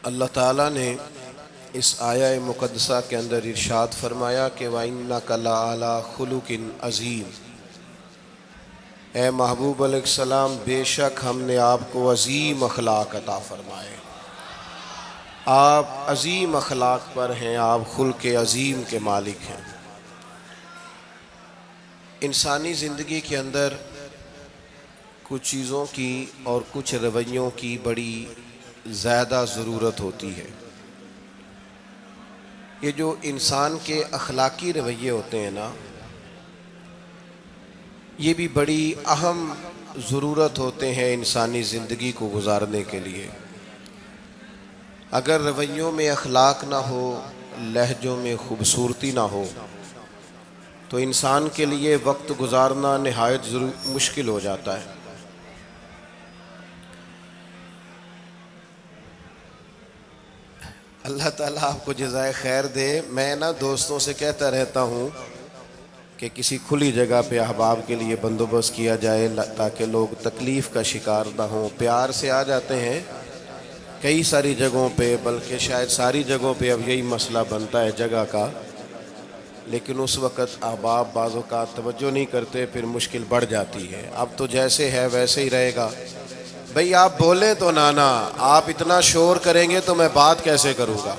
اللہ تعالیٰ نے اس آیہ مقدسہ کے اندر ارشاد فرمایا کہ وَإِنَّكَ لَعَلَىٰ خُلُقٍ عَظِيمٍ، اے محبوب علیہ السلام بے شک ہم نے آپ کو عظیم اخلاق عطا فرمائے، آپ عظیم اخلاق پر ہیں، آپ خلق عظیم کے مالک ہیں۔ انسانی زندگی کے اندر کچھ چیزوں کی اور کچھ رویوں کی بڑی زیادہ ضرورت ہوتی ہے۔ یہ جو انسان کے اخلاقی رویے ہوتے ہیں نا، یہ بھی بڑی اہم ضرورت ہوتے ہیں انسانی زندگی کو گزارنے کے لیے۔ اگر رویوں میں اخلاق نہ ہو، لہجوں میں خوبصورتی نہ ہو، تو انسان کے لیے وقت گزارنا نہایت مشکل ہو جاتا ہے۔ اللہ تعالیٰ آپ کو جزائے خیر دے۔ میں دوستوں سے کہتا رہتا ہوں کہ کسی کھلی جگہ پہ احباب کے لیے بندوبست کیا جائے تاکہ لوگ تکلیف کا شکار نہ ہوں۔ پیار سے آ جاتے ہیں کئی ساری جگہوں پہ، بلکہ شاید ساری جگہوں پہ اب یہی مسئلہ بنتا ہے جگہ کا، لیکن اس وقت احباب بعض اوقات توجہ نہیں کرتے، پھر مشکل بڑھ جاتی ہے۔ اب تو جیسے ہے ویسے ہی رہے گا۔ بھئی آپ بولیں تو نانا، آپ اتنا شور کریں گے تو میں بات کیسے کروں گا؟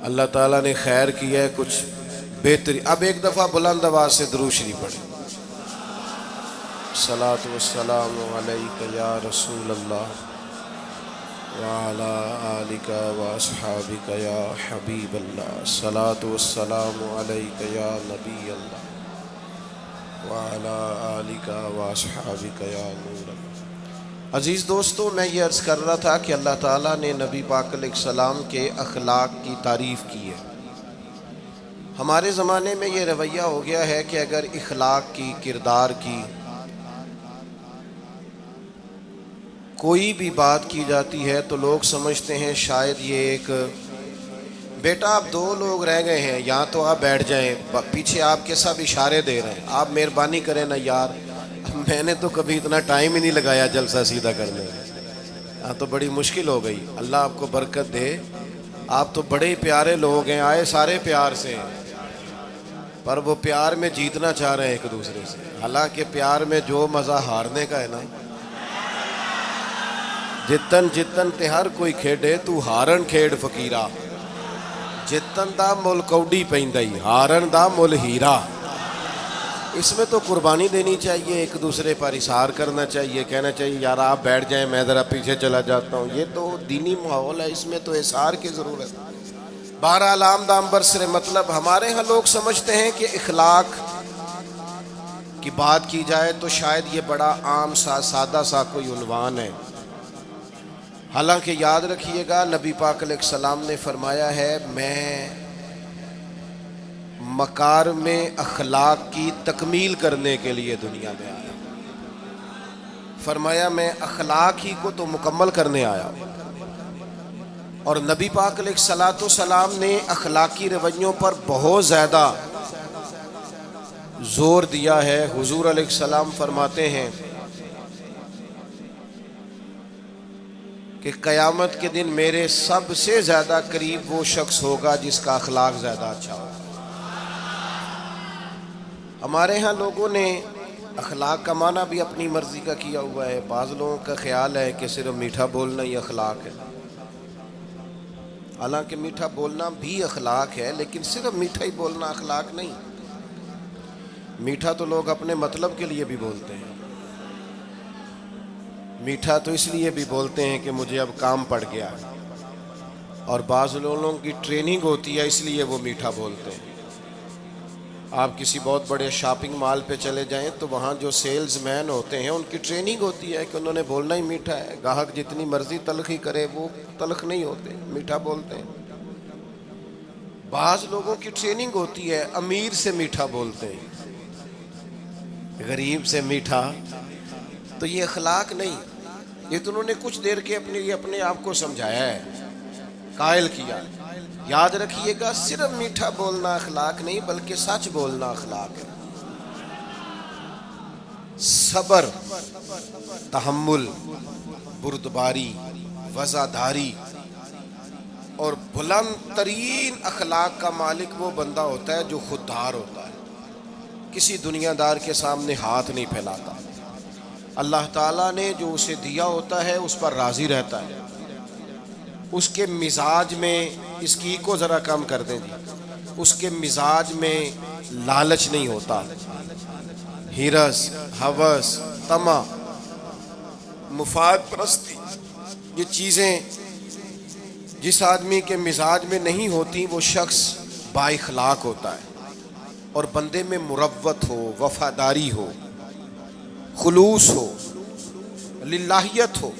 اللہ تعالیٰ نے خیر کیا ہے، کچھ بہتری۔ اب ایک دفعہ بلند آواز سے درود شریف پڑھیں۔ الصلاۃ والسلام علیک یا رسول اللہ وعلی آلک واصحابک یا حبیب اللہ، الصلاۃ والسلام علیک یا نبی اللہ وعلی آلک واصحابک یا نور اللہ۔ عزیز دوستو، میں یہ عرض کر رہا تھا کہ اللہ تعالیٰ نے نبی پاک علیہ السلام کے اخلاق کی تعریف کی ہے۔ ہمارے زمانے میں یہ رویہ ہو گیا ہے کہ اگر اخلاق کی، کردار کی کوئی بھی بات کی جاتی ہے تو لوگ سمجھتے ہیں شاید یہ ایک بیٹا آپ دو لوگ رہ گئے ہیں، یا تو آپ بیٹھ جائیں، پیچھے آپ کے سب اشارے دے رہے ہیں، آپ مہربانی کریں نا یار، میں نے تو کبھی اتنا ٹائم ہی نہیں لگایا جلسہ سیدھا کرنے میں، ہاں تو بڑی مشکل ہو گئی۔ اللہ آپ کو برکت دے، آپ تو بڑے پیارے لوگ ہیں، آئے سارے پیار سے ہیں، پر وہ پیار میں جیتنا چاہ رہے ہیں ایک دوسرے سے۔ حالانکہ پیار میں جو مزہ ہارنے کا ہے نا، جتن جتن تے ہر کوئی کھیڈے تو ہارن کھیڈ فقیرا، جتن دا مل کوڈی پیندائی ہارن دا مل ہیرا۔ اس میں تو قربانی دینی چاہیے، ایک دوسرے پر اظہار کرنا چاہیے، کہنا چاہیے یار آپ بیٹھ جائیں میں ذرا پیچھے چلا جاتا ہوں۔ یہ تو دینی ماحول ہے، اس میں تو اظہار کی ضرورت ہے۔ بہرحال آمدام برسر مطلب، ہمارے ہاں لوگ سمجھتے ہیں کہ اخلاق کی بات کی جائے تو شاید یہ بڑا عام سا سادہ سا کوئی عنوان ہے۔ حالانکہ یاد رکھیے گا نبی پاک علیہ السلام نے فرمایا ہے میں مکارم اخلاق کی تکمیل کرنے کے لیے دنیا میں آیا، فرمایا میں اخلاق ہی کو تو مکمل کرنے آیا۔ اور نبی پاک علیہ السلام نے اخلاقی رویوں پر بہت زیادہ زور دیا ہے۔ حضور علیہ السلام فرماتے ہیں کہ قیامت کے دن میرے سب سے زیادہ قریب وہ شخص ہوگا جس کا اخلاق زیادہ اچھا ہوگا۔ ہمارے ہاں لوگوں نے اخلاق کا معنی بھی اپنی مرضی کا کیا ہوا ہے۔ بعض لوگوں کا خیال ہے کہ صرف میٹھا بولنا ہی اخلاق ہے، حالانکہ میٹھا بولنا بھی اخلاق ہے، لیکن صرف میٹھا ہی بولنا اخلاق نہیں۔ میٹھا تو لوگ اپنے مطلب کے لیے بھی بولتے ہیں، میٹھا تو اس لیے بھی بولتے ہیں کہ مجھے اب کام پڑ گیا، اور بعض لوگوں کی ٹریننگ ہوتی ہے اس لیے وہ میٹھا بولتے ہیں۔ آپ کسی بہت بڑے شاپنگ مال پہ چلے جائیں تو وہاں جو سیلز مین ہوتے ہیں ان کی ٹریننگ ہوتی ہے کہ انہوں نے بولنا ہی میٹھا ہے، گاہک جتنی مرضی تلخی کرے وہ تلخ نہیں ہوتے، میٹھا بولتے ہیں۔ بعض لوگوں کی ٹریننگ ہوتی ہے امیر سے میٹھا بولتے ہیں، غریب سے میٹھا، تو یہ اخلاق نہیں، یہ تو انہوں نے کچھ دیر کے اپنے آپ کو سمجھایا ہے، قائل کیا۔ یاد رکھیے گا صرف میٹھا بولنا اخلاق نہیں بلکہ سچ بولنا اخلاق ہے۔ صبر، تحمل، بردباری، وزاداری، اور بلند ترین اخلاق کا مالک وہ بندہ ہوتا ہے جو خوددار ہوتا ہے، کسی دنیا دار کے سامنے ہاتھ نہیں پھیلاتا، اللہ تعالیٰ نے جو اسے دیا ہوتا ہے اس پر راضی رہتا ہے، اس کے مزاج میں، اس کی کو ذرا کم کر دیں جی، اس کے مزاج میں لالچ نہیں ہوتا، ہرس، ہوس، طمع، مفاد پرستی، یہ چیزیں جس آدمی کے مزاج میں نہیں ہوتی وہ شخص با اخلاق ہوتا ہے، اور بندے میں مروت ہو، وفاداری ہو، خلوص ہو، للہیت ہو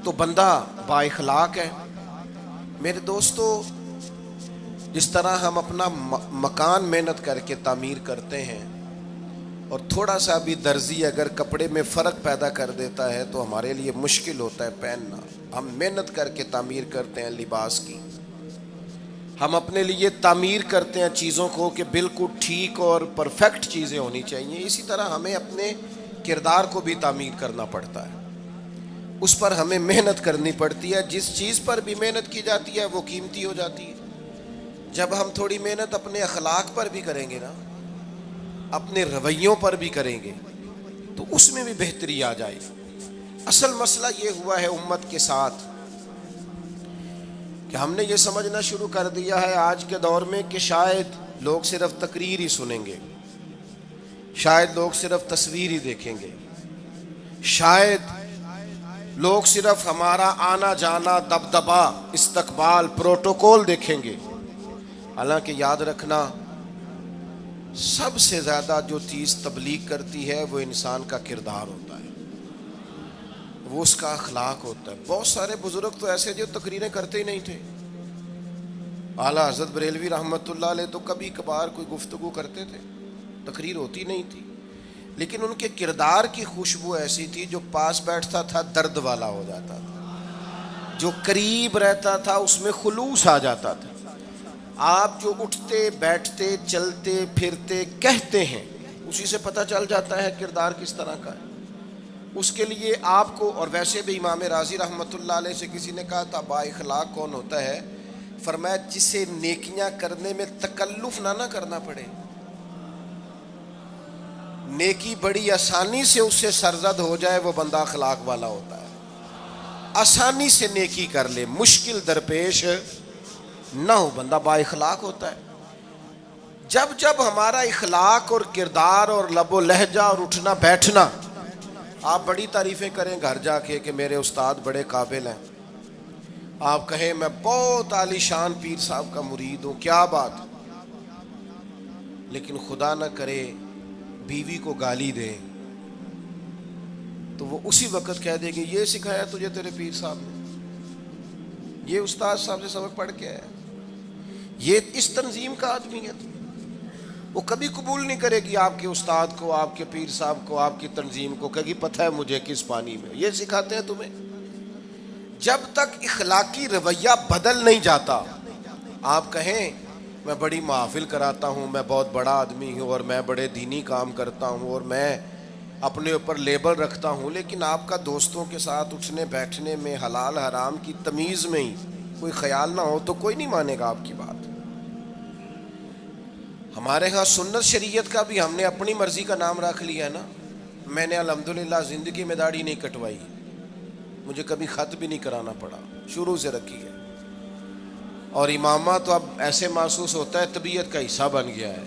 تو بندہ با اخلاق ہے۔ میرے دوستو، جس طرح ہم اپنا مکان محنت کر کے تعمیر کرتے ہیں، اور تھوڑا سا بھی درزی اگر کپڑے میں فرق پیدا کر دیتا ہے تو ہمارے لیے مشکل ہوتا ہے پہننا، ہم محنت کر کے تعمیر کرتے ہیں لباس کی، ہم اپنے لیے تعمیر کرتے ہیں چیزوں کو کہ بالکل ٹھیک اور پرفیکٹ چیزیں ہونی چاہیے، اسی طرح ہمیں اپنے کردار کو بھی تعمیر کرنا پڑتا ہے، اس پر ہمیں محنت کرنی پڑتی ہے، جس چیز پر بھی محنت کی جاتی ہے وہ قیمتی ہو جاتی ہے۔ جب ہم تھوڑی محنت اپنے اخلاق پر بھی کریں گے نا، اپنے رویوں پر بھی کریں گے تو اس میں بھی بہتری آ جائے گی۔ اصل مسئلہ یہ ہوا ہے امت کے ساتھ کہ ہم نے یہ سمجھنا شروع کر دیا ہے آج کے دور میں کہ شاید لوگ صرف تقریر ہی سنیں گے، شاید لوگ صرف تصویر ہی دیکھیں گے، شاید لوگ صرف ہمارا آنا جانا، دبدبا، استقبال، پروٹوکول دیکھیں گے۔ حالانکہ یاد رکھنا، سب سے زیادہ جو چیز تبلیغ کرتی ہے وہ انسان کا کردار ہوتا ہے، وہ اس کا اخلاق ہوتا ہے۔ بہت سارے بزرگ تو ایسے جو تقریریں کرتے ہی نہیں تھے، اعلیٰ حضرت بریلوی رحمۃ اللہ علیہ تو کبھی کبھار کوئی گفتگو کرتے تھے، تقریر ہوتی نہیں تھی، لیکن ان کے کردار کی خوشبو ایسی تھی جو پاس بیٹھتا تھا درد والا ہو جاتا تھا، جو قریب رہتا تھا اس میں خلوص آ جاتا تھا۔ آپ جو اٹھتے بیٹھتے چلتے پھرتے کہتے ہیں اسی سے پتہ چل جاتا ہے کردار کس طرح کا ہے۔ اس کے لیے آپ کو، اور ویسے بھی امام راضی رحمۃ اللہ علیہ سے کسی نے کہا تھا با اخلاق کون ہوتا ہے؟ فرمایا جسے نیکیاں کرنے میں تکلف نہ کرنا پڑے، نیکی بڑی آسانی سے اس سے سرزد ہو جائے، وہ بندہ اخلاق والا ہوتا ہے۔ آسانی سے نیکی کر لے، مشکل درپیش نہ ہو، بندہ با اخلاق ہوتا ہے۔ جب جب ہمارا اخلاق اور کردار اور لب و لہجہ اور اٹھنا بیٹھنا، آپ بڑی تعریفیں کریں گھر جا کے کہ میرے استاد بڑے قابل ہیں، آپ کہیں میں بہت عالی شان پیر صاحب کا مرید ہوں، کیا بات، لیکن خدا نہ کرے بیوی کو گالی دے تو وہ اسی وقت کہہ دے گی یہ سکھایا تجھے تیرے پیر صاحب نے، یہ استاد صاحب سے سبق پڑھ کے آیا، یہ اس تنظیم کا آدمی ہے۔ وہ کبھی قبول نہیں کرے گی آپ کے استاد کو، آپ کے پیر صاحب کو، آپ کی تنظیم کو، کہے گی پتہ ہے مجھے کس پانی میں یہ سکھاتے ہیں تمہیں۔ جب تک اخلاقی رویہ بدل نہیں جاتا، آپ کہیں میں بڑی محافل کراتا ہوں، میں بہت بڑا آدمی ہوں اور میں بڑے دینی کام کرتا ہوں اور میں اپنے اوپر لیبل رکھتا ہوں، لیکن آپ کا دوستوں کے ساتھ اٹھنے بیٹھنے میں حلال حرام کی تمیز میں ہی کوئی خیال نہ ہو تو کوئی نہیں مانے گا آپ کی بات۔ ہمارے ہاں سنت شریعت کا بھی ہم نے اپنی مرضی کا نام رکھ لیا ہے نا۔ میں نے الحمدللہ زندگی میں داڑھی نہیں کٹوائی، مجھے کبھی خط بھی نہیں کرانا پڑا، شروع سے رکھی ہے، اور امامہ تو اب ایسے محسوس ہوتا ہے طبیعت کا حصہ بن گیا ہے۔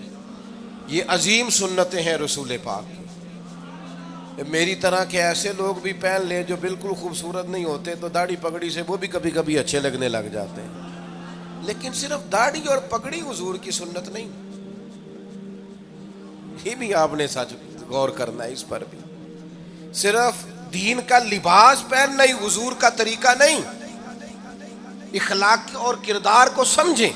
یہ عظیم سنتیں ہیں رسول پاک۔ میری طرح کے ایسے لوگ بھی پہن لیں جو بالکل خوبصورت نہیں ہوتے تو داڑھی پگڑی سے وہ بھی کبھی کبھی اچھے لگنے لگ جاتے ہیں، لیکن صرف داڑھی اور پگڑی حضور کی سنت نہیں، یہ بھی آپ نے سچ غور کرنا ہے اس پر بھی۔ صرف دین کا لباس پہننا ہی حضور کا طریقہ نہیں، اخلاق اور کردار کو سمجھیں۔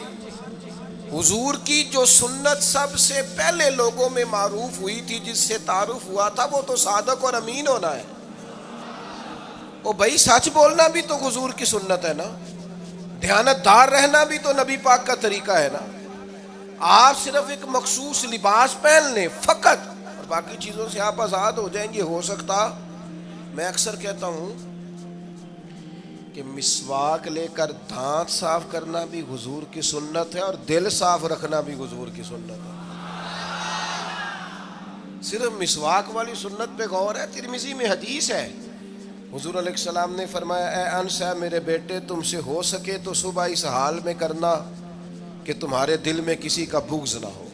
حضور کی جو سنت سب سے پہلے لوگوں میں معروف ہوئی تھی، جس سے تعارف ہوا تھا، وہ تو صادق اور امین ہونا ہے۔ او بھائی سچ بولنا بھی تو حضور کی سنت ہے نا، دیانت دار رہنا بھی تو نبی پاک کا طریقہ ہے نا۔ آپ صرف ایک مخصوص لباس پہن لیں فقط اور باقی چیزوں سے آپ آزاد ہو جائیں گے۔ ہو سکتا، میں اکثر کہتا ہوں کہ مسواک لے کر دانت صاف کرنا بھی حضور کی سنت ہے اور دل صاف رکھنا بھی حضور کی سنت ہے. صرف مسواک والی سنت پہ غور ہے. ترمذی میں حدیث ہے, حضور علیہ السلام نے فرمایا اے انس ہے میرے بیٹے, تم سے ہو سکے تو صبح اس حال میں کرنا کہ تمہارے دل میں کسی کا بغض نہ ہو.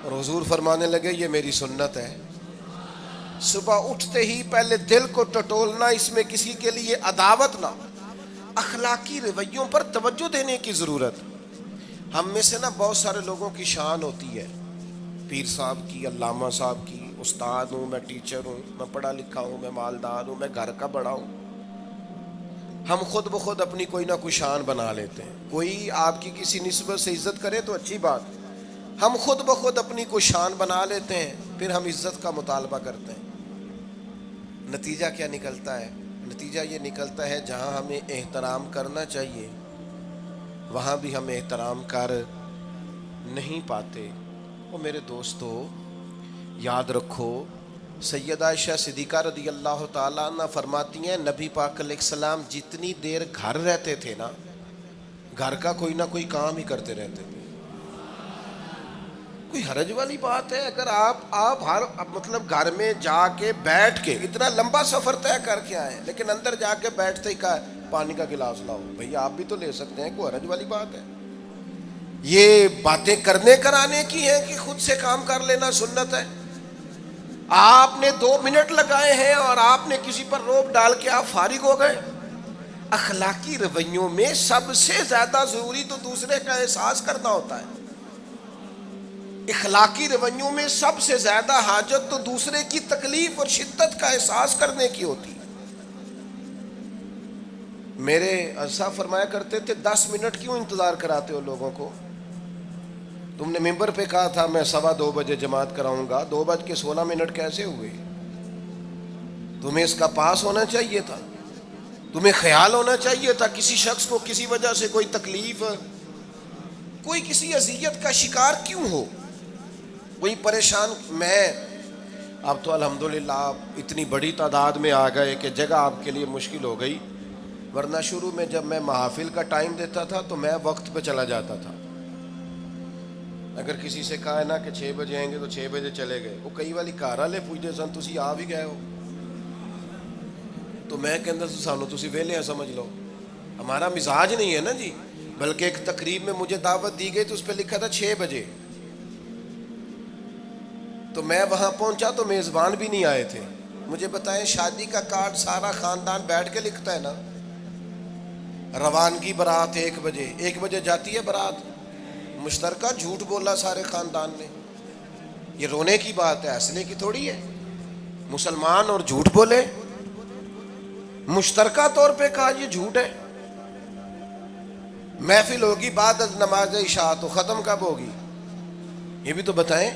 اور حضور فرمانے لگے یہ میری سنت ہے. صبح اٹھتے ہی پہلے دل کو ٹٹولنا, اس میں کسی کے لیے عداوت نہ. اخلاقی رویوں پر توجہ دینے کی ضرورت. ہم میں سے نا بہت سارے لوگوں کی شان ہوتی ہے, پیر صاحب کی, علامہ صاحب کی, استاد ہوں, میں ٹیچر ہوں, میں پڑھا لکھا ہوں, میں مالدار ہوں, میں گھر کا بڑا ہوں. ہم خود بخود اپنی کوئی نہ کوئی شان بنا لیتے ہیں. کوئی آپ کی کسی نسبت سے عزت کرے تو اچھی بات, ہم خود بخود اپنی کوئی شان بنا لیتے ہیں, پھر ہم عزت کا مطالبہ کرتے ہیں. نتیجہ کیا نکلتا ہے؟ نتیجہ یہ نکلتا ہے جہاں ہمیں احترام کرنا چاہیے وہاں بھی ہم احترام کر نہیں پاتے. وہ میرے دوستو یاد رکھو, سیدہ عائشہ صدیقہ رضی اللہ تعالیٰ عنہ فرماتی ہیں نبی پاک علیہ السلام جتنی دیر گھر رہتے تھے نا, گھر کا کوئی نہ کوئی کام ہی کرتے رہتے تھے. کوئی حرج والی بات ہے اگر آپ ہر مطلب گھر میں جا کے بیٹھ کے اتنا لمبا سفر طے کر کے آئے لیکن اندر جا کے بیٹھتے ہی کہا پانی کا گلاس لاؤ. بھئی آپ بھی تو لے سکتے ہیں, کوئی حرج والی بات ہے؟ یہ باتیں کرنے کرانے کی ہیں کہ خود سے کام کر لینا سنت ہے؟ آپ نے 2 منٹ لگائے ہیں اور آپ نے کسی پر روب ڈال کے آپ فارغ ہو گئے. اخلاقی رویوں میں سب سے زیادہ ضروری تو دوسرے کا احساس کرنا ہوتا ہے. اخلاقی رویوں میں سب سے زیادہ حاجت تو دوسرے کی تکلیف اور شدت کا احساس کرنے کی ہوتی ہے. میرے صاحب فرمایا کرتے تھے 10 منٹ کیوں انتظار کراتے ہو لوگوں کو؟ تم نے ممبر پہ کہا تھا میں 2:15 بجے جماعت کراؤں گا, 2:16 کیسے ہوئے؟ تمہیں اس کا پاس ہونا چاہیے تھا, تمہیں خیال ہونا چاہیے تھا کسی شخص کو کسی وجہ سے کوئی تکلیف, کوئی کسی اذیت کا شکار کیوں ہو, کوئی پریشان. میں اب تو الحمدللہ آپ اتنی بڑی تعداد میں آ گئے کہ جگہ آپ کے لیے مشکل ہو گئی, ورنہ شروع میں جب میں محافل کا ٹائم دیتا تھا تو میں وقت پہ چلا جاتا تھا. اگر کسی سے کہا ہے نا کہ 6 بجے آئیں گے تو 6 بجے چلے گئے. وہ کئی والی گھر والے پوچھتے سن تسی آ بھی گئے ہو, تو میں کہندا سانو تسی ویلے ہیں سمجھ لو. ہمارا مزاج نہیں ہے نا جی. بلکہ ایک تقریب میں مجھے دعوت دی گئی تو اس پہ لکھا تھا 6 بجے, تو میں وہاں پہنچا تو میزبان بھی نہیں آئے تھے. مجھے بتائیں شادی کا کارڈ سارا خاندان بیٹھ کے لکھتا ہے نا, روانگی برات 1 بجے, 1 بجے جاتی ہے برات, مشترکہ جھوٹ بولا سارے خاندان نے. یہ رونے کی بات ہے, ہنسنے کی تھوڑی ہے. مسلمان اور جھوٹ بولے, مشترکہ طور پہ کہا یہ جھوٹ ہے. محفل ہوگی بعد از نماز عشاء, تو ختم کب ہوگی یہ بھی تو بتائیں.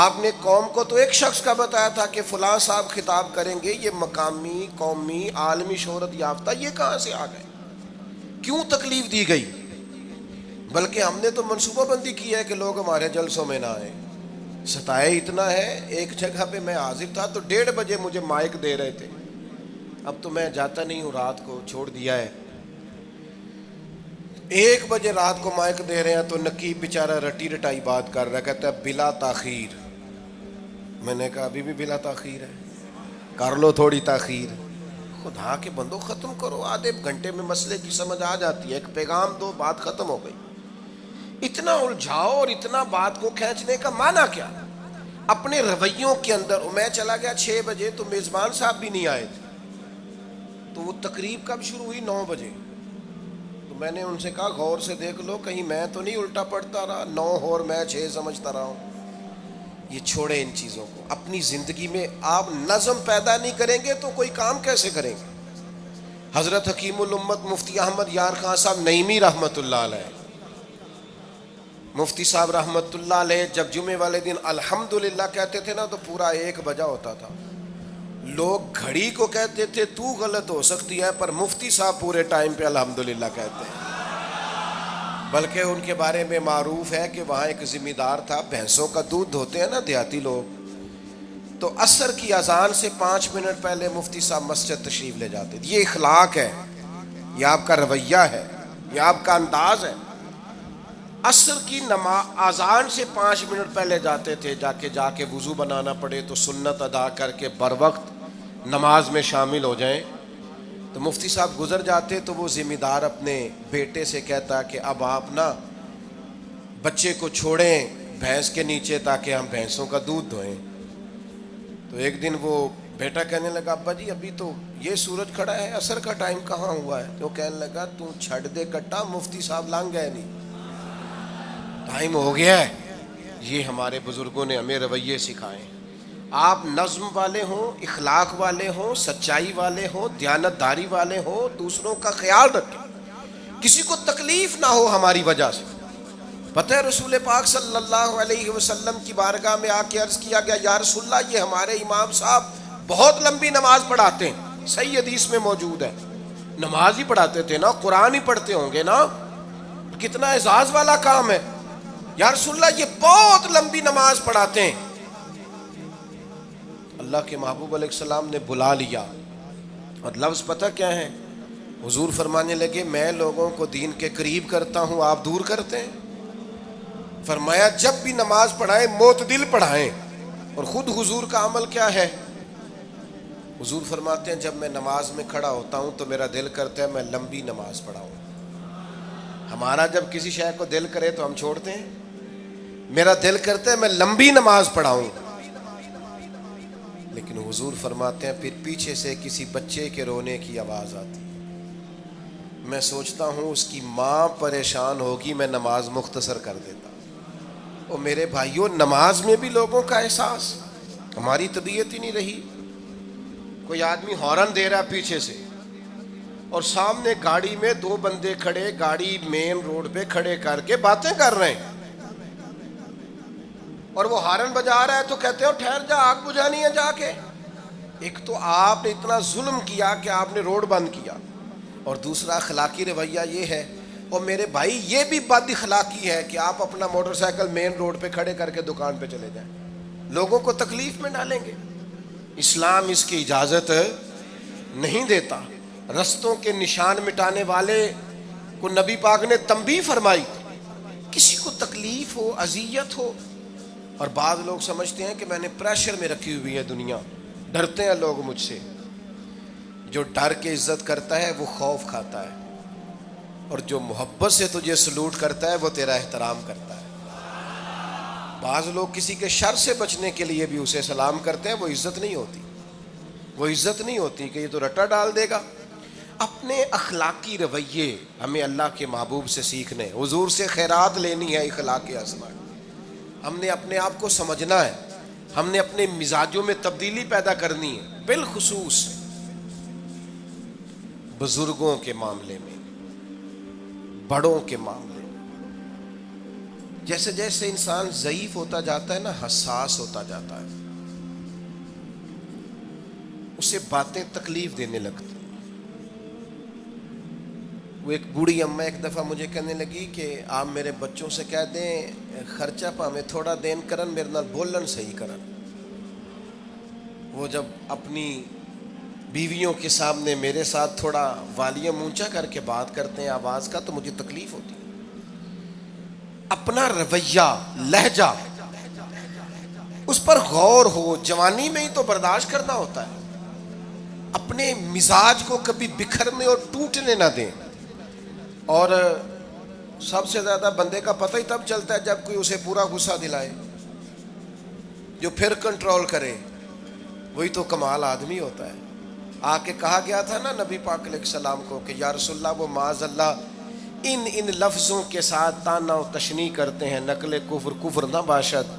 آپ نے قوم کو تو ایک شخص کا بتایا تھا کہ فلاں صاحب خطاب کریں گے, یہ مقامی, قومی, عالمی شہرت یافتہ, یہ کہاں سے آ گئے؟ کیوں تکلیف دی گئی؟ بلکہ ہم نے تو منصوبہ بندی کی ہے کہ لوگ ہمارے جلسوں میں نہ آئیں. ستائے اتنا ہے, ایک جگہ پہ میں حاضر تھا تو 1:30 بجے مجھے مائک دے رہے تھے. اب تو میں جاتا نہیں ہوں, رات کو چھوڑ دیا ہے. 1 بجے رات کو مائک دے رہے ہیں تو نقیب بیچارہ رٹی رٹائی بات کر رہا ہے, کہتا ہے بلا تاخیر. میں نے کہا ابھی بھی بلا تاخیر ہے, کر لو تھوڑی تاخیر. خدا کے بندو ختم کرو, آدھے گھنٹے میں مسئلے کی سمجھ آ جاتی ہے, ایک پیغام دو, بات ختم ہو گئی. اتنا الجھاؤ اور اتنا بات کو کھینچنے کا معنی کیا؟ اپنے رویوں کے اندر. میں چلا گیا 6 بجے تو میزبان صاحب بھی نہیں آئے تھے, تو وہ تقریب کب شروع ہوئی؟ 9 بجے. تو میں نے ان سے کہا غور سے دیکھ لو کہیں میں تو نہیں الٹا پڑتا رہا, 9 اور میں 6 سمجھتا رہا ہوں. یہ چھوڑے ان چیزوں کو. اپنی زندگی میں آپ نظم پیدا نہیں کریں گے تو کوئی کام کیسے کریں گے؟ حضرت حکیم الامت مفتی احمد یار خان صاحب نعیمی رحمۃ اللہ علیہ, مفتی صاحب رحمۃ اللہ علیہ, جب جمعے والے دن الحمدللہ کہتے تھے نا تو پورا 1 بجا ہوتا تھا. لوگ گھڑی کو کہتے تھے تو غلط ہو سکتی ہے, پر مفتی صاحب پورے ٹائم پہ الحمدللہ کہتے ہیں. بلکہ ان کے بارے میں معروف ہے کہ وہاں ایک ذمہ دار تھا, بھینسوں کا دودھ دھوتے ہیں نا دیہاتی لوگ, تو عصر کی اذان سے 5 منٹ پہلے مفتی صاحب مسجد تشریف لے جاتے تھے. یہ اخلاق ہے, یہ آپ کا رویہ ہے, یہ آپ کا انداز ہے. عصر کی اذان سے 5 منٹ پہلے جاتے تھے, جا کے وضو بنانا پڑے تو سنت ادا کر کے بر وقت نماز میں شامل ہو جائیں. تو مفتی صاحب گزر جاتے تو وہ ذمہ دار اپنے بیٹے سے کہتا کہ اب آپ نا بچے کو چھوڑیں بھینس کے نیچے تاکہ ہم بھینسوں کا دودھ دھوئیں. تو ایک دن وہ بیٹا کہنے لگا ابا جی ابھی تو یہ سورج کھڑا ہے, عصر کا ٹائم کہاں ہوا ہے؟ تو کہنے لگا تو چھڑ دے کٹا, مفتی صاحب لانگ گئے نہیں, ٹائم ہو گیا ہے. یہ ہمارے بزرگوں نے ہمیں رویے سکھائے. آپ نظم والے ہوں, اخلاق والے ہوں, سچائی والے ہوں, دیانت داری والے ہوں, دوسروں کا خیال رکھیں, کسی کو تکلیف نہ ہو ہماری وجہ سے. پتہ ہے رسول پاک صلی اللہ علیہ وسلم کی بارگاہ میں آ کے عرض کیا گیا یا رسول اللہ یہ ہمارے امام صاحب بہت لمبی نماز پڑھاتے ہیں. صحیح حدیث میں موجود ہے, نماز ہی پڑھاتے تھے نا, قرآن ہی پڑھتے ہوں گے نا, کتنا اعزاز والا کام ہے. یا رسول اللہ یہ بہت لمبی نماز پڑھاتے ہیں. اللہ کے محبوب علیہ السلام نے بلا لیا, اور لفظ پتہ کیا ہے؟ حضور فرمانے لگے میں لوگوں کو دین کے قریب کرتا ہوں, آپ دور کرتے ہیں. فرمایا جب بھی نماز پڑھائیں معتدل پڑھائیں. اور خود حضور کا عمل کیا ہے؟ حضور فرماتے ہیں جب میں نماز میں کھڑا ہوتا ہوں تو میرا دل کرتا ہے میں لمبی نماز پڑھاؤں. ہمارا جب کسی شے کو دل کرے تو ہم چھوڑتے ہیں, میرا دل کرتا ہے میں لمبی نماز پڑھاؤں. لیکن حضور فرماتے ہیں پھر پیچھے سے کسی بچے کے رونے کی آواز آتی, میں سوچتا ہوں اس کی ماں پریشان ہوگی, میں نماز مختصر کر دیتا. اور میرے بھائیوں نماز میں بھی لوگوں کا احساس, ہماری طبیعت ہی نہیں رہی. کوئی آدمی ہارن دے رہا پیچھے سے اور سامنے گاڑی میں 2 بندے کھڑے, گاڑی مین روڈ پہ کھڑے کر کے باتیں کر رہے ہیں, اور وہ ہارن بجا رہا ہے تو کہتے ہو ٹھہر جا, آگ بجھانی ہے جا کے. ایک تو آپ نے اتنا ظلم کیا کہ آپ نے روڈ بند کیا, اور دوسرا اخلاقی رویہ یہ ہے. اور میرے بھائی یہ بھی بد اخلاقی ہے کہ آپ اپنا موٹر سائیکل مین روڈ پہ کھڑے کر کے دکان پہ چلے جائیں, لوگوں کو تکلیف میں ڈالیں گے. اسلام اس کی اجازت نہیں دیتا. رستوں کے نشان مٹانے والے کو نبی پاک نے تنبیہ فرمائی, کسی کو تکلیف ہو, اذیت ہو. اور بعض لوگ سمجھتے ہیں کہ میں نے پریشر میں رکھی ہوئی ہے دنیا, ڈرتے ہیں لوگ مجھ سے. جو ڈر کے عزت کرتا ہے وہ خوف کھاتا ہے, اور جو محبت سے تجھے سلوٹ کرتا ہے وہ تیرا احترام کرتا ہے. بعض لوگ کسی کے شر سے بچنے کے لیے بھی اسے سلام کرتے ہیں, وہ عزت نہیں ہوتی, وہ عزت نہیں ہوتی کہ یہ تو رٹا ڈال دے گا. اپنے اخلاقی رویے ہمیں اللہ کے محبوب سے سیکھنے, حضور سے خیرات لینی ہے, اخلاق حسنہ. ہم نے اپنے آپ کو سمجھنا ہے, ہم نے اپنے مزاجوں میں تبدیلی پیدا کرنی ہے, بالخصوص بزرگوں کے معاملے میں, بڑوں کے معاملے میں. جیسے جیسے انسان ضعیف ہوتا جاتا ہے نا, حساس ہوتا جاتا ہے, اسے باتیں تکلیف دینے لگتی. وہ ایک بوڑھی اماں ایک دفعہ مجھے کہنے لگی کہ آپ میرے بچوں سے کہہ دیں خرچہ پامیں تھوڑا دین کرن, میرے نال بولن صحیح کرن. وہ جب اپنی بیویوں کے سامنے میرے ساتھ تھوڑا والیوم اونچا کر کے بات کرتے ہیں آواز کا, تو مجھے تکلیف ہوتی ہے. اپنا رویہ, لہجہ, اس پر غور ہو. جوانی میں ہی تو برداشت کرنا ہوتا ہے. اپنے مزاج کو کبھی بکھرنے اور ٹوٹنے نہ دیں. اور سب سے زیادہ بندے کا پتہ ہی تب چلتا ہے جب کوئی اسے پورا غصہ دلائے, جو پھر کنٹرول کرے, وہی تو کمال آدمی ہوتا ہے. آ کے کہا گیا تھا نا نبی پاک علیہ السلام کو کہ یا رسول اللہ وہ معاذ اللہ ان لفظوں کے ساتھ تانا و تشنیع کرتے ہیں, نقل کفر نہ باشد.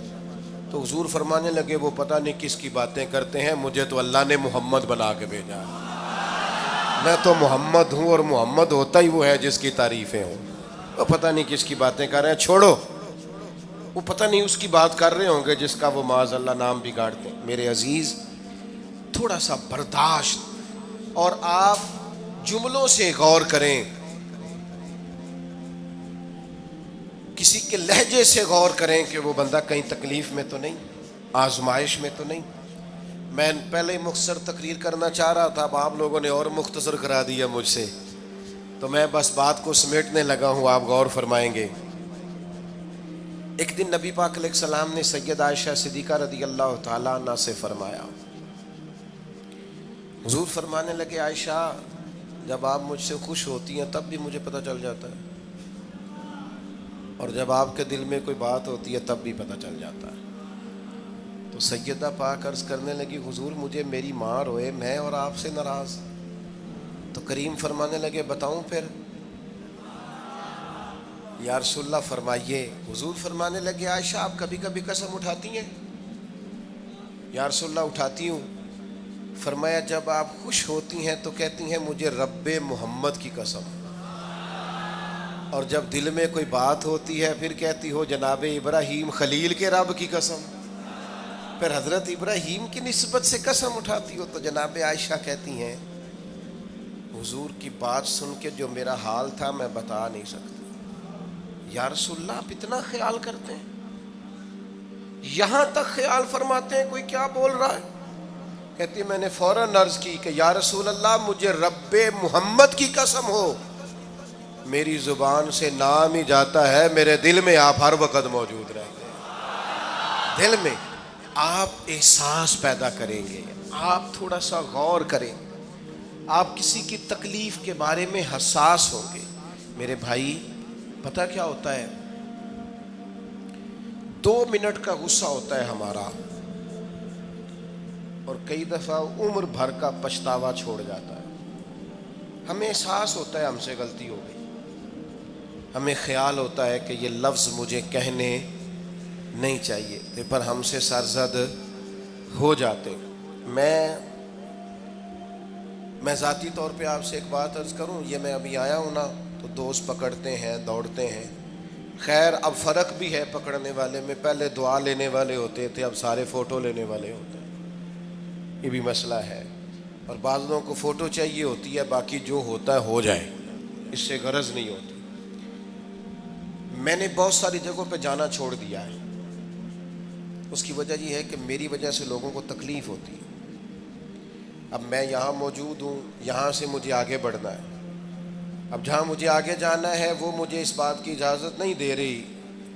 تو حضور فرمانے لگے وہ پتہ نہیں کس کی باتیں کرتے ہیں, مجھے تو اللہ نے محمد بنا کے بھیجا ہے, میں تو محمد ہوں, اور محمد ہوتا ہی وہ ہے جس کی تعریفیں ہوں. وہ پتہ نہیں کس کی باتیں کر رہے ہیں, چھوڑو. وہ پتہ نہیں اس کی بات کر رہے ہوں گے جس کا وہ معاذ اللہ نام بگاڑتے ہیں. میرے عزیز تھوڑا سا برداشت, اور آپ جملوں سے غور کریں, کسی کے لہجے سے غور کریں کہ وہ بندہ کہیں تکلیف میں تو نہیں, آزمائش میں تو نہیں. میں پہلے مختصر تقریر کرنا چاہ رہا تھا، اب آپ لوگوں نے اور مختصر کرا دیا مجھ سے، تو میں بس بات کو سمیٹنے لگا ہوں، آپ غور فرمائیں گے۔ ایک دن نبی پاک علیہ السلام نے سید عائشہ صدیقہ رضی اللہ تعالیٰ عنہ سے فرمایا، حضور فرمانے لگے عائشہ جب آپ مجھ سے خوش ہوتی ہیں تب بھی مجھے پتہ چل جاتا ہے، اور جب آپ کے دل میں کوئی بات ہوتی ہے تب بھی پتہ چل جاتا ہے۔ تو سیدہ پاک عرض کرنے لگی حضور مجھے میری ماں روئے میں اور آپ سے ناراض، تو کریم فرمانے لگے بتاؤں پھر؟ یا رسول اللہ فرمائیے۔ حضور فرمانے لگے عائشہ آپ کبھی کبھی قسم اٹھاتی ہیں؟ یا رسول اللہ اٹھاتی ہوں۔ فرمایا جب آپ خوش ہوتی ہیں تو کہتی ہیں مجھے رب محمد کی قسم، اور جب دل میں کوئی بات ہوتی ہے پھر کہتی ہو جناب ابراہیم خلیل کے رب کی قسم، پھر حضرت ابراہیم کی نسبت سے قسم اٹھاتی ہو۔ تو جناب عائشہ کہتی ہیں حضور کی بات سن کے جو میرا حال تھا میں بتا نہیں سکتی۔ یا رسول اللہ آپ اتنا خیال کرتے ہیں؟ یہاں تک خیال فرماتے ہیں کوئی کیا بول رہا ہے؟ کہتی میں نے فوراً عرض کی کہ یا رسول اللہ مجھے رب محمد کی قسم ہو، میری زبان سے نام ہی جاتا ہے، میرے دل میں آپ ہر وقت موجود رہتے ہیں۔ دل میں آپ احساس پیدا کریں گے، آپ تھوڑا سا غور کریں، آپ کسی کی تکلیف کے بارے میں حساس ہوں گے۔ میرے بھائی پتہ کیا ہوتا ہے، 2 منٹ کا غصہ ہوتا ہے ہمارا، اور کئی دفعہ عمر بھر کا پچھتاوا چھوڑ جاتا ہے۔ ہمیں احساس ہوتا ہے ہم سے غلطی ہو گئی، ہمیں خیال ہوتا ہے کہ یہ لفظ مجھے کہنے نہیں چاہیے تھے، پر ہم سے سرزد ہو جاتے۔ میں ذاتی طور پہ آپ سے ایک بات عرض کروں، یہ میں ابھی آیا ہوں نا تو دوست پکڑتے ہیں دوڑتے ہیں، خیر اب فرق بھی ہے پکڑنے والے میں، پہلے دعا لینے والے ہوتے تھے اب سارے فوٹو لینے والے ہوتے ہیں، یہ بھی مسئلہ ہے۔ اور بعض لوگوں کو فوٹو چاہیے ہوتی ہے، باقی جو ہوتا ہے ہو جائے، اس سے غرض نہیں ہوتی۔ میں نے بہت ساری جگہوں پہ جانا چھوڑ دیا ہے، اس کی وجہ یہ ہے کہ میری وجہ سے لوگوں کو تکلیف ہوتی ہے۔ اب میں یہاں موجود ہوں، یہاں سے مجھے آگے بڑھنا ہے، اب جہاں مجھے آگے جانا ہے وہ مجھے اس بات کی اجازت نہیں دے رہی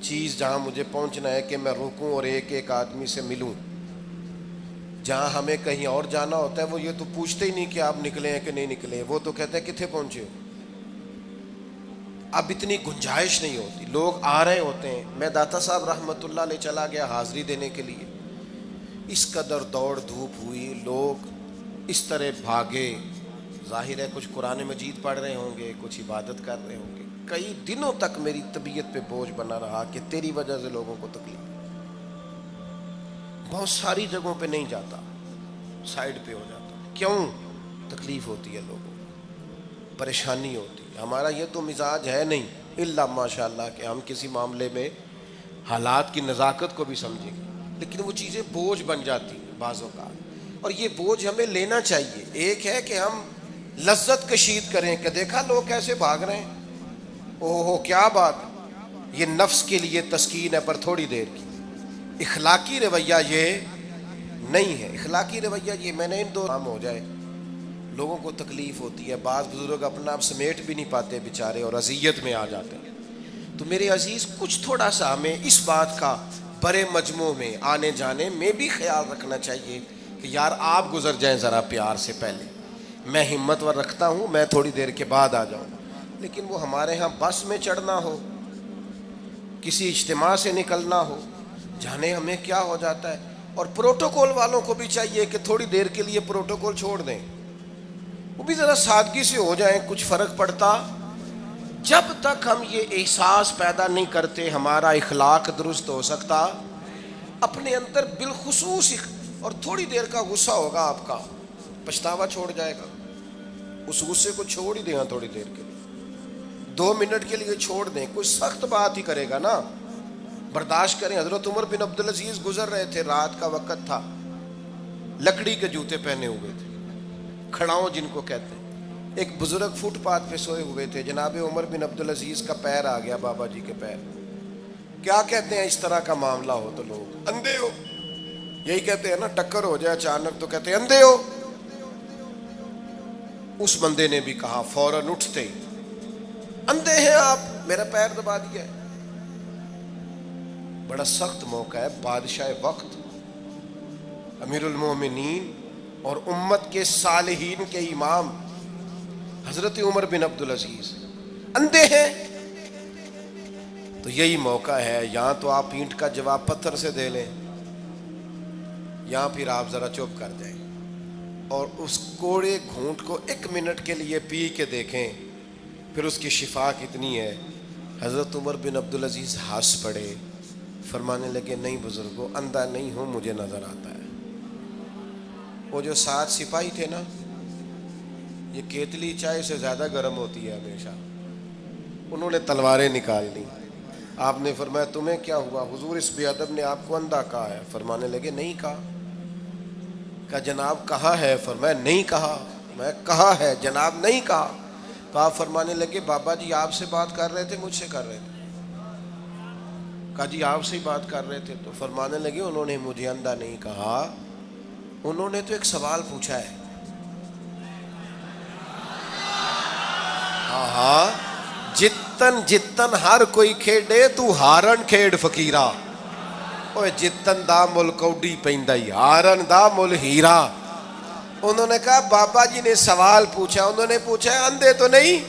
چیز جہاں مجھے پہنچنا ہے کہ میں رکوں اور ایک ایک آدمی سے ملوں۔ جہاں ہمیں کہیں اور جانا ہوتا ہے وہ یہ تو پوچھتے ہی نہیں کہ آپ نکلے ہیں کہ نہیں نکلے، وہ تو کہتے ہیں کتنے پہنچے ہو۔ اب اتنی گنجائش نہیں ہوتی، لوگ آ رہے ہوتے ہیں۔ میں داتا صاحب رحمۃ اللہ علیہ چلا گیا حاضری دینے کے لیے، اس قدر دوڑ دھوپ ہوئی، لوگ اس طرح بھاگے، ظاہر ہے کچھ قرآن مجید پڑھ رہے ہوں گے، کچھ عبادت کر رہے ہوں گے۔ کئی دنوں تک میری طبیعت پہ بوجھ بنا رہا کہ تیری وجہ سے لوگوں کو تکلیف۔ بہت ساری جگہوں پہ نہیں جاتا، سائڈ پہ ہو جاتا۔ کیوں؟ تکلیف ہوتی ہے لوگوں کو، پریشانی ہوتی ہے۔ ہمارا یہ تو مزاج ہے نہیں الا ماشاء اللہ کہ ہم کسی معاملے میں حالات کی نزاکت کو بھی سمجھیں گے، لیکن وہ چیزیں بوجھ بن جاتی ہیں بعض اوقات، اور یہ بوجھ ہمیں لینا چاہیے۔ ایک ہے کہ ہم لذت کشید کریں کہ دیکھا لوگ کیسے بھاگ رہے ہیں، اوہ کیا بات، یہ نفس کے لیے تسکین ہے پر تھوڑی دیر کی۔ اخلاقی رویہ یہ نہیں ہے، اخلاقی رویہ یہ میں نے ان دو کام ہو جائے، لوگوں کو تکلیف ہوتی ہے، بعض بزرگ اپنا آپ سمیٹ بھی نہیں پاتے بیچارے اور اذیت میں آ جاتے ہیں۔ تو میرے عزیز کچھ تھوڑا سا ہمیں اس بات کا بڑے مجموع میں آنے جانے میں بھی خیال رکھنا چاہیے کہ یار آپ گزر جائیں ذرا پیار سے، پہلے میں ہمت ور رکھتا ہوں، میں تھوڑی دیر کے بعد آ جاؤں۔ لیکن وہ ہمارے ہاں بس میں چڑھنا ہو، کسی اجتماع سے نکلنا ہو، جانے ہمیں کیا ہو جاتا ہے۔ اور پروٹوکول والوں کو بھی چاہیے کہ تھوڑی دیر کے لیے پروٹوکول چھوڑ دیں، وہ بھی ذرا سادگی سے ہو جائیں، کچھ فرق پڑتا۔ جب تک ہم یہ احساس پیدا نہیں کرتے ہمارا اخلاق درست ہو سکتا، اپنے اندر بالخصوص اور تھوڑی دیر کا غصہ ہوگا آپ کا، پچھتاوا چھوڑ جائے گا، اس غصے کو چھوڑ ہی دیں تھوڑی دیر کے لیے، 2 منٹ کے لیے چھوڑ دیں، کوئی سخت بات ہی کرے گا نا، برداشت کریں۔ حضرت عمر بن عبدالعزیز گزر رہے تھے، رات کا وقت تھا، لکڑی کے جوتے پہنے ہوئے تھے، کھڑاؤں جن کو کہتے ہیں۔ ایک بزرگ فٹ پاتھ پہ سوئے ہوئے تھے، جناب عمر بن عبدالعزیز کا پیر آ گیا بابا جی کے پیر۔ کیا کہتے ہیں اس طرح کا معاملہ ہو تو لوگ اندھے ہو یہی کہتے ہیں نا، ٹکر ہو جائے اچانک تو کہتے ہیں اندھے ہو. اس بندے نے بھی کہا فوراً اٹھتے ہی، اندھے ہیں آپ، میرا پیر دبا دیا ہے. بڑا سخت موقع ہے. بادشاہ وقت، امیر المومنین اور امت کے صالحین کے امام حضرت عمر بن عبدالعزیز اندھے ہیں. تو یہی موقع ہے، یہاں تو آپ اینٹ کا جواب پتھر سے دے لیں، یہاں پھر آپ ذرا چپ کر جائیں اور اس کوڑے گھونٹ کو 1 منٹ کے لیے پی کے دیکھیں، پھر اس کی شفا کتنی ہے. حضرت عمر بن عبدالعزیز ہنس پڑے، فرمانے لگے نہیں بزرگو، اندھا نہیں ہوں، مجھے نظر آتا ہے. وہ جو 7 سپاہی تھے نا، یہ کیتلی چائے سے زیادہ گرم ہوتی ہے ہمیشہ، انہوں نے تلواریں نکال لی. آپ نے فرمایا تمہیں کیا ہوا؟ حضور اس بے ادب نے آپ کو اندھا کہا ہے. فرمانے لگے نہیں کہا. کہا جناب کہا ہے. فرمایا نہیں کہا. میں کہا ہے جناب نہیں کہا. تو آپ فرمانے لگے بابا جی آپ سے بات کر رہے تھے مجھ سے کر رہے تھے؟ کہا جی آپ سے ہی بات کر رہے تھے. تو فرمانے لگے انہوں نے مجھے اندھا نہیں کہا، انہوں نے تو ایک سوال پوچھا ہے. ہاں جتن جتن ہر کوئی کھیڈے تو ہارن کھیڈ فقیرا، اوے جتن دا مل کوڈی پیندا ہی ہارن دا مل ہیرا. انہوں نے کہا بابا جی نے سوال پوچھا، انہوں نے پوچھا ہے اندھے تو نہیں؟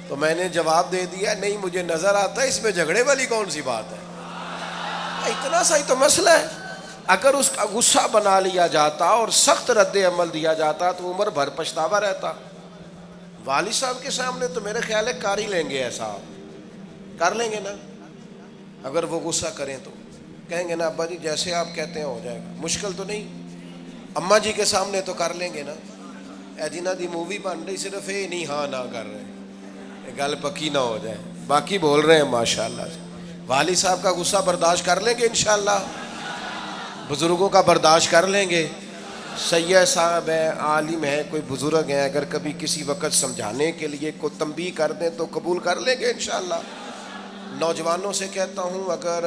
تو میں نے جواب دے دیا نہیں مجھے نظر آتا ہے، اس میں جھگڑے والی کون سی بات ہے؟ اتنا سا ہی تو مسئلہ ہے. اگر اس کا غصہ بنا لیا جاتا اور سخت رد عمل دیا جاتا تو عمر بھر پچھتاوا رہتا. والد صاحب کے سامنے تو میرے خیال ہے کر ہی لیں گے، ایسا کر لیں گے نا. اگر وہ غصہ کریں تو کہیں گے نا ابا جی جیسے آپ کہتے ہیں ہو جائے گا، مشکل تو نہیں. اماں جی کے سامنے تو کر لیں گے نا. اے جنہ دی مووی بن رہی صرف یہ نہیں ہاں نہ کر رہے، یہ گل پکی نہ ہو جائے، باقی بول رہے ہیں ماشاءاللہ سے. والد صاحب کا غصہ برداشت کر لیں گے انشاءاللہ، بزرگوں کا برداشت کر لیں گے. سید صاحب ہیں، عالم ہیں، کوئی بزرگ ہیں، اگر کبھی کسی وقت سمجھانے کے لیے کوئی تنبیہ کر دیں تو قبول کر لیں گے انشاءاللہ. نوجوانوں سے کہتا ہوں اگر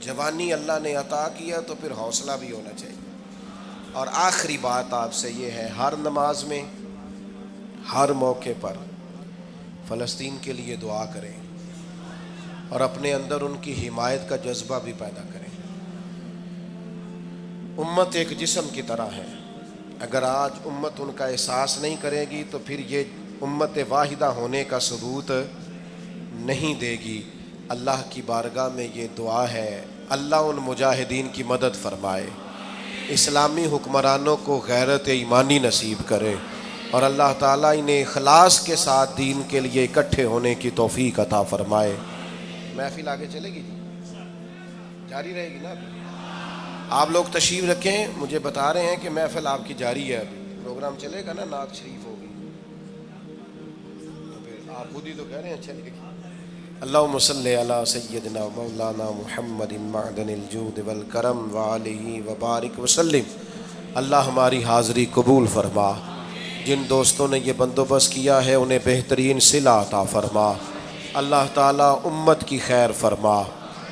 جوانی اللہ نے عطا کیا تو پھر حوصلہ بھی ہونا چاہیے. اور آخری بات آپ سے یہ ہے، ہر نماز میں ہر موقع پر فلسطین کے لیے دعا کریں اور اپنے اندر ان کی حمایت کا جذبہ بھی پیدا کریں. امت ایک جسم کی طرح ہے، اگر آج امت ان کا احساس نہیں کرے گی تو پھر یہ امت واحدہ ہونے کا ثبوت نہیں دے گی. اللہ کی بارگاہ میں یہ دعا ہے، اللہ ان مجاہدین کی مدد فرمائے، اسلامی حکمرانوں کو غیرت ایمانی نصیب کرے، اور اللہ تعالیٰ انہیں اخلاص کے ساتھ دین کے لیے اکٹھے ہونے کی توفیق عطا فرمائے. محفل آگے چلے گی جی، جاری رہے گی نا؟ آپ لوگ تشریف رکھیں، مجھے بتا رہے ہیں کہ محفل آپ کی جاری ہے، ابھی پروگرام چلے گا نا، نعت شریف ہوگی تو پھر آپ خود ہی تو کہہ رہے ہیں چلے گی. اللہم صلی علی سیدنا و مولانا محمد معدن الجود والکرم وآلہ وبارک وسلم. اللہ ہماری حاضری قبول فرما. جن دوستوں نے یہ بندوبست کیا ہے انہیں بہترین صلہ عطا فرما. اللہ تعالیٰ امت کی خیر فرما،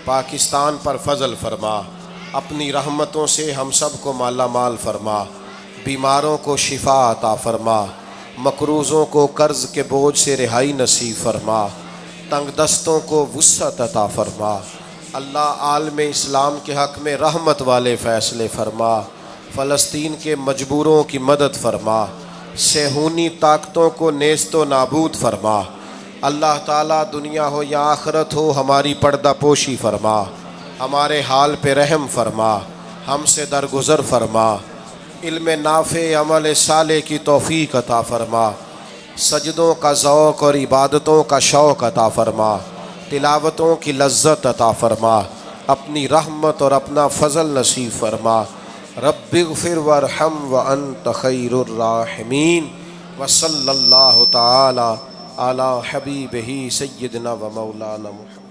پاکستان پر فضل فرما، اپنی رحمتوں سے ہم سب کو مالا مال فرما، بیماروں کو شفا عطا فرما، مقروضوں کو قرض کے بوجھ سے رہائی نصیب فرما، تنگ دستوں کو وسعت عطا فرما. اللہ عالم اسلام کے حق میں رحمت والے فیصلے فرما، فلسطین کے مجبوروں کی مدد فرما، صہیونی طاقتوں کو نیست و نابود فرما. اللہ تعالیٰ دنیا ہو یا آخرت ہو ہماری پردہ پوشی فرما، ہمارے حال پہ رحم فرما، ہم سے درگزر فرما، علم نافع عمل صالح کی توفیق عطا فرما، سجدوں کا ذوق اور عبادتوں کا شوق عطا فرما، تلاوتوں کی لذت عطا فرما، اپنی رحمت اور اپنا فضل نصیب فرما. رب اغفر وارحم وانت خیر الراحمین. وصلی اللہ تعالی علی حبیبہ سیدنا و مولانا محمد.